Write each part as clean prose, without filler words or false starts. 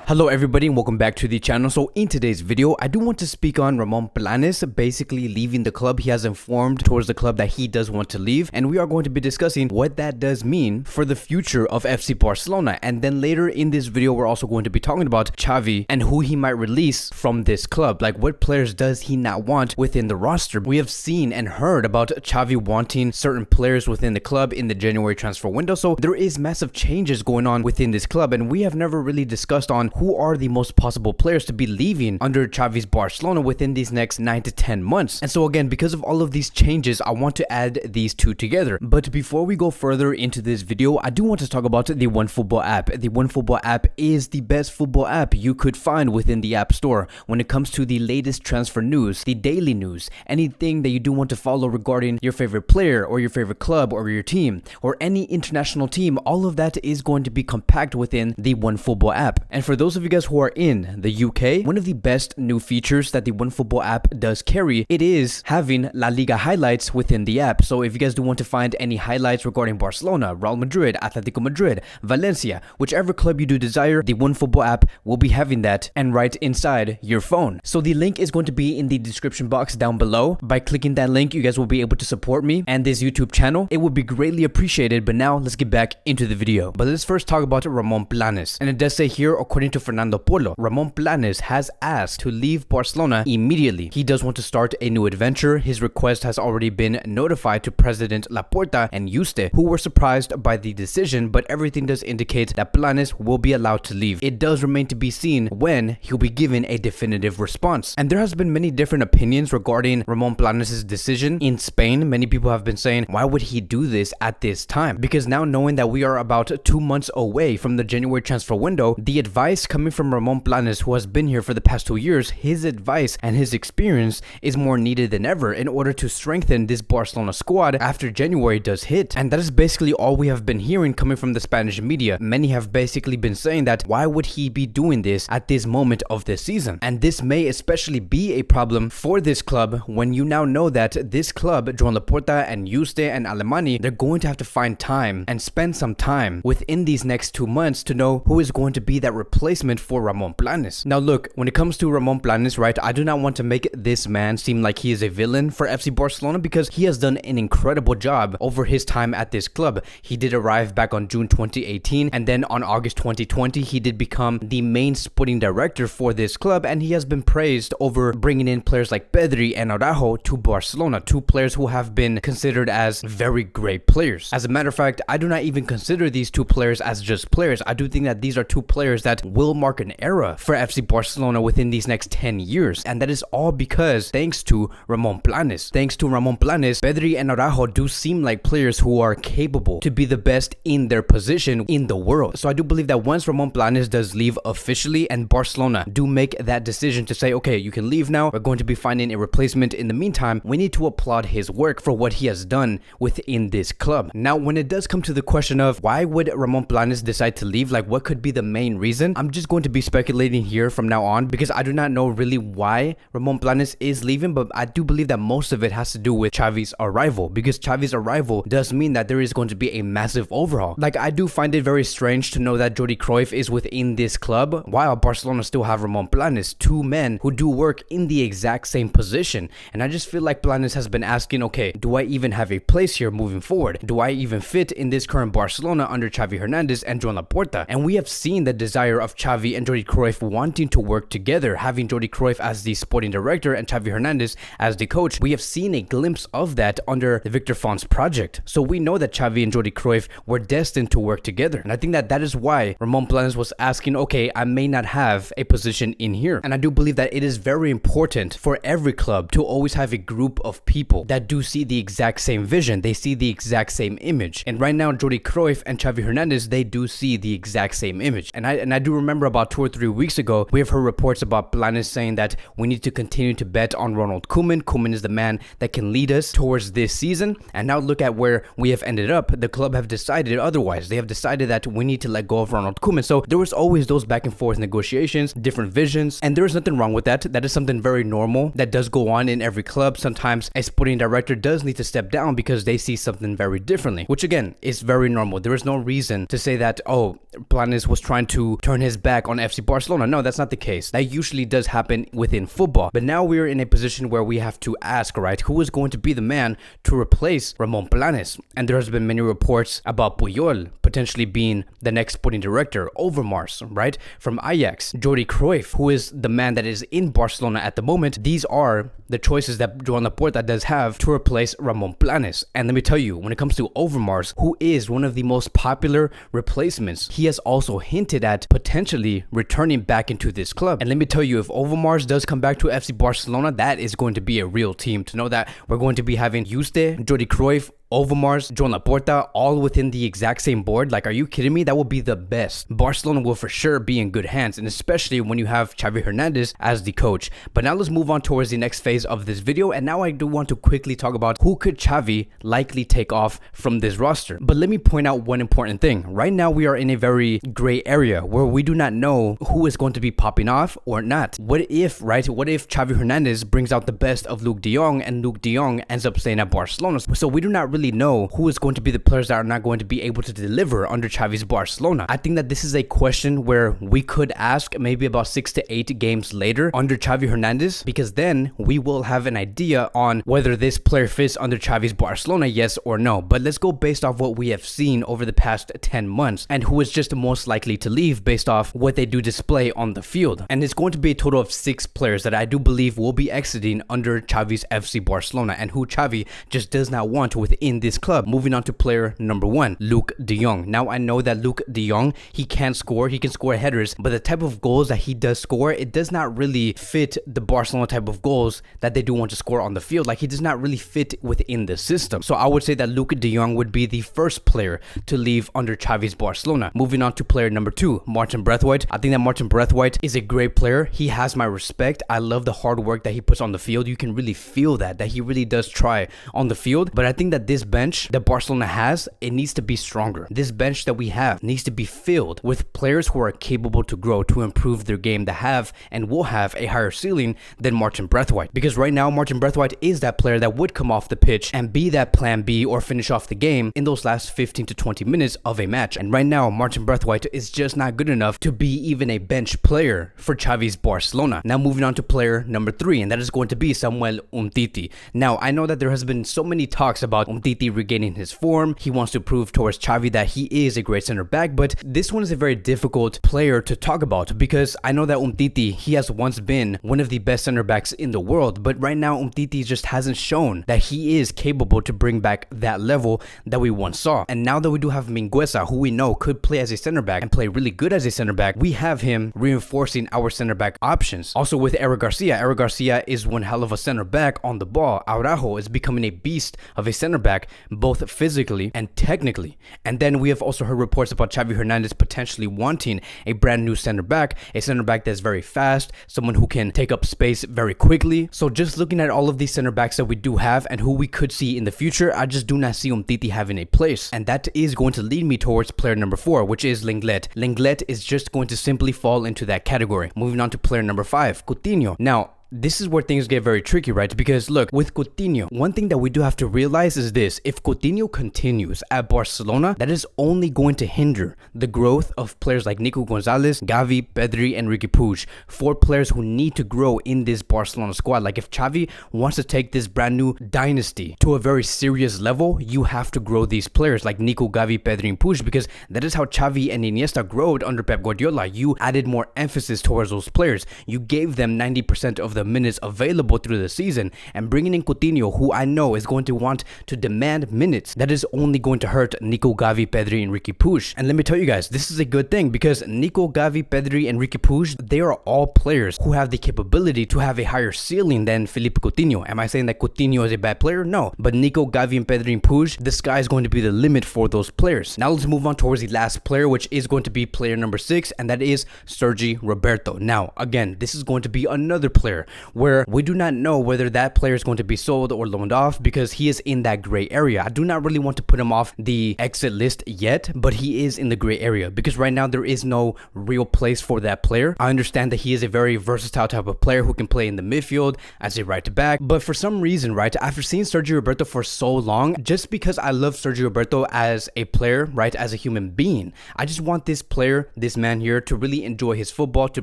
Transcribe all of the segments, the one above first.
Hello everybody and welcome back to the channel. So in today's video, I do want to speak on Ramon Planes basically leaving the club. He has informed towards the club that he does want to leave, and we are going to be discussing what that does mean for the future of FC Barcelona. And then later in this video, we're also going to be talking about Xavi and who he might release from this club. Like, what players does he not want within the roster? We have seen and heard about Xavi wanting certain players within the club in the January transfer window. So there is massive changes going on within this club, and we have never really discussed on who are the most possible players to be leaving under Xavi's Barcelona within these next 9 to 10 months. And so again, because of all of these changes, I want to add these two together. But before we go further into this video, I do want to talk about the OneFootball app. The OneFootball app is the best football app you could find within the App Store when it comes to the latest transfer news, the daily news, anything that you do want to follow regarding your favorite player or your favorite club or your team or any international team. All of that is going to be compact within the OneFootball app. And for those of you guys who are in the UK, one of the best new features that the OneFootball app does carry, it is having La Liga highlights within the app. So if you guys do want to find any highlights regarding Barcelona, Real Madrid, Atletico Madrid, Valencia, whichever club you do desire, the OneFootball app will be having that and right inside your phone. So the link is going to be in the description box down below. By clicking that link, you guys will be able to support me and this YouTube channel. It would be greatly appreciated. But now let's get back into the video. But let's first talk about Ramon Planes. And it does say here, according to Fernando Polo, Ramon Planes has asked to leave Barcelona immediately. He does want to start a new adventure. His request has already been notified to President Laporta and Yuste, who were surprised by the decision, but everything does indicate that Planes will be allowed to leave. It does remain to be seen when he'll be given a definitive response. And there has been many different opinions regarding Ramon Planes' decision in Spain. Many people have been saying, why would he do this at this time? Because now, knowing that we are about 2 months away from the January transfer window, the advice coming from Ramon Planes, who has been here for the past 2 years, his advice and his experience is more needed than ever in order to strengthen this Barcelona squad after January does hit. And that is basically all we have been hearing coming from the Spanish media. Many have basically been saying that why would he be doing this at this moment of the season? And this may especially be a problem for this club when you now know that this club, Joan Laporta and Yuste and Alemany, they're going to have to find time and spend some time within these next 2 months to know who is going to be that replacement for Ramon Planes. Now look, when it comes to Ramon Planes, right, I do not want to make this man seem like he is a villain for FC Barcelona, because he has done an incredible job over his time at this club. He did arrive back on June 2018, and then on August 2020, he did become the main sporting director for this club, and he has been praised over bringing in players like Pedri and Araujo to Barcelona, two players who have been considered as very great players. As a matter of fact, I do not even consider these two players as just players. I do think that these are two players that will mark an era for FC Barcelona within these next 10 years. And that is all because thanks to Ramon Planes. Thanks to Ramon Planes, Pedri and Araujo do seem like players who are capable to be the best in their position in the world. So I do believe that once Ramon Planes does leave officially and Barcelona do make that decision to say, okay, you can leave now, we're going to be finding a replacement in the meantime, we need to applaud his work for what he has done within this club. Now, when it does come to the question of why would Ramon Planes decide to leave, like what could be the main reason, I'm just going to be speculating here from now on, because I do not know really why Ramon Planes is leaving, but I do believe that most of it has to do with Xavi's arrival, because Xavi's arrival does mean that there is going to be a massive overhaul. Like, I do find it very strange to know that Jordi Cruyff is within this club while Barcelona still have Ramon Planes, two men who do work in the exact same position. And I just feel like Planes has been asking, okay, do I even have a place here moving forward? Do I even fit in this current Barcelona under Xavi Hernandez and Joan Laporta? And we have seen the desire of Xavi and Jordi Cruyff wanting to work together, having Jordi Cruyff as the sporting director and Xavi Hernandez as the coach. We have seen a glimpse of that under the Victor Font's project. So we know that Xavi and Jordi Cruyff were destined to work together. And I think that that is why Ramon Planes was asking, okay, I may not have a position in here. And I do believe that it is very important for every club to always have a group of people that do see the exact same vision. They see the exact same image. And right now, Jordi Cruyff and Xavi Hernandez, they do see the exact same image. And I do remember about 2 or 3 weeks ago, we have heard reports about Planes saying that we need to continue to bet on Ronald Koeman. Koeman is the man that can lead us towards this season. And now look at where we have ended up. The club have decided otherwise. They have decided that we need to let go of Ronald Koeman. So there was always those back and forth negotiations, different visions, and there is nothing wrong with that. That is something very normal that does go on in every club. Sometimes a sporting director does need to step down because they see something very differently, which again is very normal. There is no reason to say that, oh, Planes was trying to turn his is back on FC Barcelona. No, that's not the case. That usually does happen within football. But now we're in a position where we have to ask, right, who is going to be the man to replace Ramon Planes? And there has been many reports about Puyol potentially being the next sporting director, Overmars, right, from Ajax, Jordi Cruyff, who is the man that is in Barcelona at the moment. These are the choices that Joan Laporta does have to replace Ramon Planes. And let me tell you, when it comes to Overmars, who is one of the most popular replacements, he has also hinted at potentially returning back into this club. And let me tell you, if Overmars does come back to FC Barcelona, that is going to be a real team. To know that we're going to be having Juste, Jordi Cruyff, Overmars, Joan Laporta, all within the exact same board. Like, are you kidding me? That would be the best. Barcelona will for sure be in good hands, and especially when you have Xavi Hernandez as the coach. But now let's move on towards the next phase of this video, and now I do want to quickly talk about who could Xavi likely take off from this roster. But let me point out one important thing. Right now we are in a very gray area where we do not know who is going to be popping off or not. What if Xavi Hernandez brings out the best of Luke de Jong and Luke de Jong ends up staying at Barcelona? So we do not really know who is going to be the players that are not going to be able to deliver under Xavi's Barcelona. I think that this is a question where we could ask maybe about 6 to 8 games later under Xavi Hernandez, because then we will have an idea on whether this player fits under Xavi's Barcelona, yes or no. But let's go based off what we have seen over the past 10 months and who is just most likely to leave based off what they do display on the field. And it's going to be a total of 6 players that I do believe will be exiting under Xavi's FC Barcelona and who Xavi just does not want within this club. Moving on to player number 1, Luke de Jong. Now I know that Luke de Jong, he can score headers, but the type of goals that he does score, it does not really fit the Barcelona type of goals that they do want to score on the field. Like, he does not really fit within the system. So I would say that Luke de Jong would be the first player to leave under Xavi's Barcelona. Moving on to player number 2, Martin Braithwaite. I think that Martin Braithwaite is a great player. He has my respect. I love the hard work that he puts on the field. You can really feel that he really does try on the field. But I think that this bench that Barcelona has, it needs to be stronger. This bench that we have needs to be filled with players who are capable to grow, to improve their game, that have and will have a higher ceiling than Martin Braithwaite. Because right now, Martin Braithwaite is that player that would come off the pitch and be that plan B or finish off the game in those last 15 to 20 minutes of a match. And right now, Martin Braithwaite is just not good enough to be even a bench player for Xavi's Barcelona. Now moving on to player number 3, and that is going to be Samuel Umtiti. Now, I know that there has been so many talks about Umtiti regaining his form. He wants to prove towards Xavi that he is a great center back, but this one is a very difficult player to talk about because I know that Umtiti, he has once been one of the best center backs in the world, but right now Umtiti just hasn't shown that he is capable to bring back that level that we once saw. And now that we do have Mingueza, who we know could play as a center back and play really good as a center back, we have him reinforcing our center back options. Also with Eric Garcia is one hell of a center back on the ball. Araujo is becoming a beast of a center back, both physically and technically. And then we have also heard reports about Xavi Hernandez potentially wanting a brand new center back, a center back that's very fast, someone who can take up space very quickly. So just looking at all of these center backs that we do have and who we could see in the future, I just do not see Umtiti having a place. And that is going to lead me towards player number 4, which is Lenglet. Lenglet is just going to simply fall into that category. Moving on to player number 5, Coutinho. Now, this is where things get very tricky, right? Because look, with Coutinho, one thing that we do have to realize is this: if Coutinho continues at Barcelona, that is only going to hinder the growth of players like Nico Gonzalez, Gavi, Pedri, and Riqui Puig. 4 players who need to grow in this Barcelona squad. Like, if Xavi wants to take this brand new dynasty to a very serious level, you have to grow these players like Nico, Gavi, Pedri, and Puig, because that is how Xavi and Iniesta growed under Pep Guardiola. You added more emphasis towards those players. You gave them 90% of the minutes available through the season, and bringing in Coutinho, who I know is going to want to demand minutes, that is only going to hurt Nico, Gavi, Pedri, and Riqui Puig. And let me tell you guys, this is a good thing because Nico, Gavi, Pedri, and Riqui Puig, they are all players who have the capability to have a higher ceiling than Philippe Coutinho. Am I saying that Coutinho is a bad player? No, but Nico, Gavi, and Pedri, and Puig, the sky is going to be the limit for those players. Now let's move on towards the last player, which is going to be player number 6, and that is Sergi Roberto. Now again, this is going to be another player where we do not know whether that player is going to be sold or loaned off because he is in that gray area. I do not really want to put him off the exit list yet, but he is in the gray area because right now there is no real place for that player. I understand that he is a very versatile type of player who can play in the midfield as a right back, but for some reason, right, after seeing Sergio Roberto for so long, just because I love Sergio Roberto as a player, right, as a human being, I just want this player, this man here, to really enjoy his football, to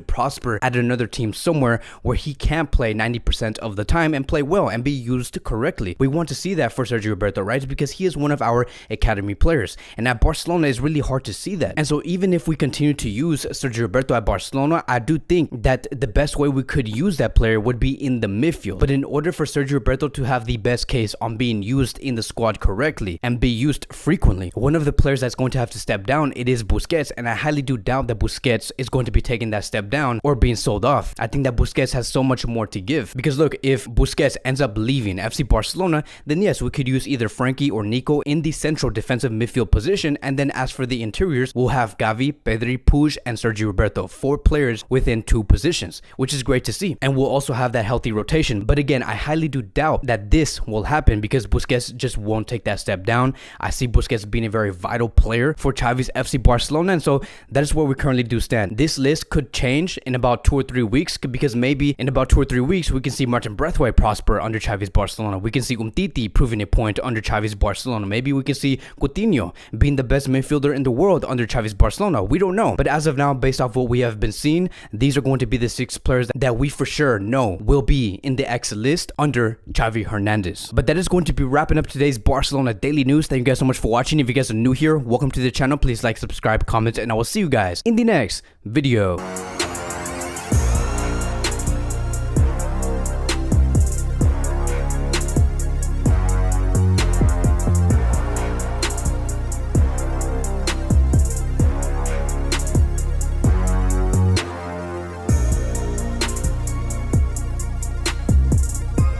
prosper at another team somewhere where he can play 90% of the time and play well and be used correctly. We want to see that for Sergio Roberto, right, because he is one of our academy players, and at Barcelona it's really hard to see that. And so even if we continue to use Sergio Roberto at Barcelona, I do think that the best way we could use that player would be in the midfield. But in order for Sergio Roberto to have the best case on being used in the squad correctly and be used frequently, one of the players that's going to have to step down, it is Busquets, and I highly do doubt that Busquets is going to be taking that step down or being sold off. I think that Busquets has so much more to give, because look, if Busquets ends up leaving FC Barcelona, then yes, we could use either Frankie or Nico in the central defensive midfield position, and then as for the interiors, we'll have Gavi, Pedri, Puig, and Sergio Roberto, 4 players within 2 positions, which is great to see, and we'll also have that healthy rotation. But again, I highly do doubt that this will happen because Busquets just won't take that step down. I see Busquets being a very vital player for Xavi's FC Barcelona, and so that is where we currently do stand. This list could change in about 2 or 3 weeks, because maybe in about 2 or 3 weeks we can see Martin Braithwaite prosper under Xavi's Barcelona. We can see Umtiti proving a point under Xavi's Barcelona. Maybe we can see Coutinho being the best midfielder in the world under Xavi's Barcelona. We don't know, but as of now, based off what we have been seeing, these are going to be the 6 players that we for sure know will be in the exit list under Xavi Hernandez. But that is going to be wrapping up today's Barcelona Daily News. Thank you guys so much for watching. If you guys are new here, welcome to the channel. Please like, subscribe, comment, and I will see you guys in the next video.